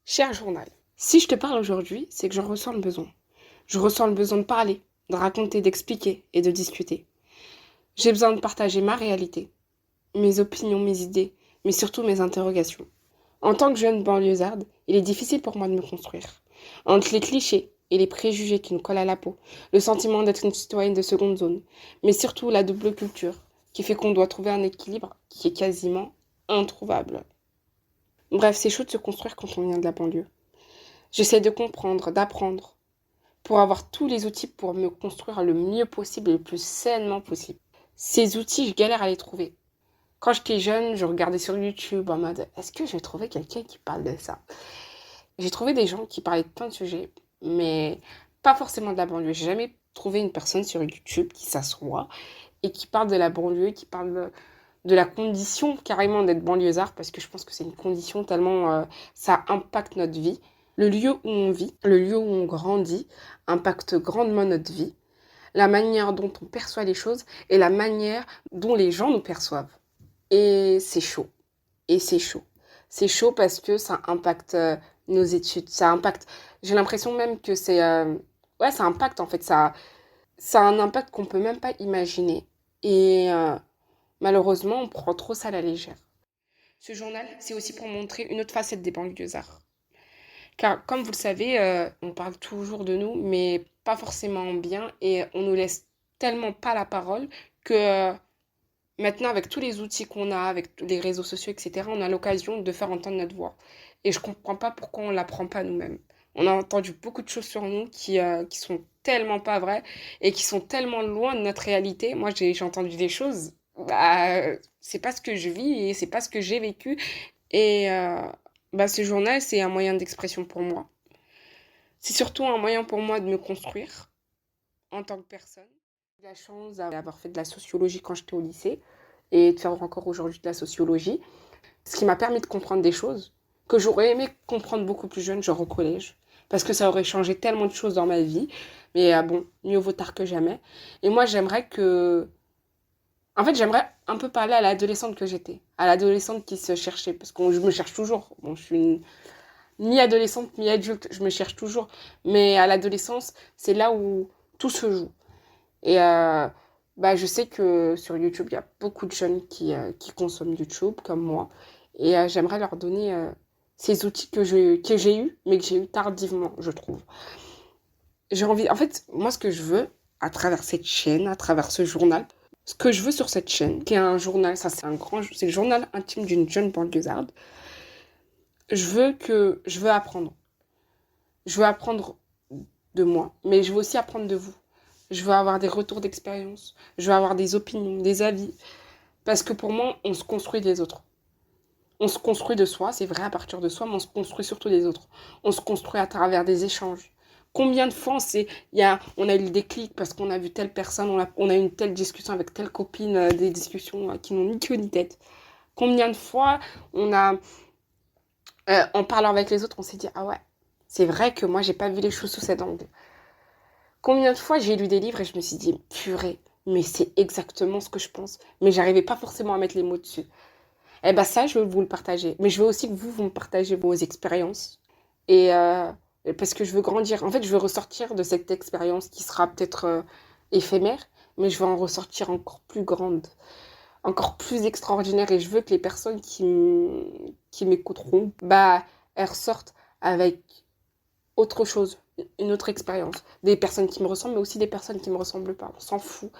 Cher journal, si je te parle aujourd'hui, c'est que j'en ressens le besoin. Je ressens le besoin de parler, de raconter, d'expliquer et de discuter. J'ai besoin de partager ma réalité, mes opinions, mes idées, mais surtout mes interrogations. En tant que jeune banlieusarde, il est difficile pour moi de me construire. Entre les clichés et les préjugés qui nous collent à la peau, le sentiment d'être une citoyenne de seconde zone, mais surtout la double culture qui fait qu'on doit trouver un équilibre qui est quasiment introuvable. Bref, c'est chaud de se construire quand on vient de la banlieue. J'essaie de comprendre, d'apprendre, pour avoir tous les outils pour me construire le mieux possible et le plus sainement possible. Ces outils, je galère à les trouver. Quand j'étais jeune, je regardais sur YouTube en mode est-ce que je vais trouver quelqu'un qui parle de ça? J'ai trouvé des gens qui parlaient de plein de sujets, mais pas forcément de la banlieue. J'ai jamais trouvé une personne sur YouTube qui s'assoit et qui parle de la banlieue, qui parle de la condition carrément d'être banlieusard, parce que je pense que c'est une condition tellement ça impacte notre vie. Le lieu où on vit, le lieu où on grandit, impacte grandement notre vie, la manière dont on perçoit les choses et la manière dont les gens nous perçoivent. Et c'est chaud. Et c'est chaud. C'est chaud parce que ça impacte nos études, ça impacte. J'ai l'impression même que c'est. Ouais, ça impacte en fait. Ça a un impact qu'on peut même pas imaginer. Et malheureusement, on prend trop ça à la légère. Ce journal, c'est aussi pour montrer une autre facette des banlieusards. Car, comme vous le savez, on parle toujours de nous, mais pas forcément bien, et on nous laisse tellement pas la parole que maintenant, avec tous les outils qu'on a, avec tous les réseaux sociaux, etc., on a l'occasion de faire entendre notre voix. Et je comprends pas pourquoi on la prend pas nous-mêmes. On a entendu beaucoup de choses sur nous qui sont tellement pas vraies et qui sont tellement loin de notre réalité. Moi, j'ai entendu des choses, bah, c'est pas ce que je vis et c'est pas ce que j'ai vécu. Et bah, ce journal, c'est un moyen d'expression pour moi. C'est surtout un moyen pour moi de me construire en tant que personne. J'ai eu la chance d'avoir fait de la sociologie quand j'étais au lycée et de faire encore aujourd'hui de la sociologie, ce qui m'a permis de comprendre des choses que j'aurais aimé comprendre beaucoup plus jeune, genre au collège, parce que ça aurait changé tellement de choses dans ma vie. Mais bon, mieux vaut tard que jamais. Et moi, j'aimerais que... En fait, j'aimerais un peu parler à l'adolescente que j'étais, à l'adolescente qui se cherchait, parce que je me cherche toujours. Bon, je suis mi-adolescente, mi-adulte, je me cherche toujours. Mais à l'adolescence, c'est là où tout se joue. Et bah, je sais que sur YouTube, il y a beaucoup de jeunes qui consomment YouTube, comme moi. Et j'aimerais leur donner ces outils que j'ai eus, mais que j'ai eus tardivement, je trouve. J'ai envie... En fait, moi, ce que je veux, à travers cette chaîne, à travers ce journal, ce que je veux sur cette chaîne, qui est un journal, ça c'est un grand... C'est le journal intime d'une jeune banlieusarde, je veux apprendre. Je veux apprendre de moi, mais je veux aussi apprendre de vous. Je veux avoir des retours d'expérience, je veux avoir des opinions, des avis. Parce que pour moi, on se construit des autres. On se construit de soi, c'est vrai à partir de soi, mais on se construit surtout des autres. On se construit à travers des échanges. Combien de fois on a eu le déclic parce qu'on a vu telle personne, on a eu une telle discussion avec telle copine, des discussions qui n'ont ni queue ni tête. Combien de fois en parlant avec les autres, on s'est dit, ah ouais, c'est vrai que moi, j'ai pas vu les choses sous cet angle. Combien de fois j'ai lu des livres et je me suis dit, purée, mais c'est exactement ce que je pense. Mais j'arrivais pas forcément à mettre les mots dessus. Eh ben ça, je veux vous le partager. Mais je veux aussi que vous me partagez vos expériences. Et parce que je veux grandir. En fait, je veux ressortir de cette expérience qui sera peut-être éphémère, mais je veux en ressortir encore plus grande, encore plus extraordinaire. Et je veux que les personnes qui m'écouteront, bah, elles ressortent avec autre chose, une autre expérience. Des personnes qui me ressemblent, mais aussi des personnes qui me ressemblent pas. On s'en fout.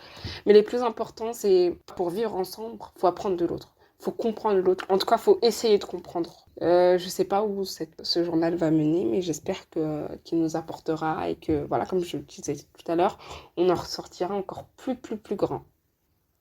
Mais le plus important, c'est pour vivre ensemble, faut apprendre de l'autre. Faut comprendre l'autre. En tout cas, faut essayer de comprendre. Je sais pas où ce journal va mener, mais j'espère qu'il nous apportera et que, voilà, comme je le disais tout à l'heure, on en ressortira encore plus grand.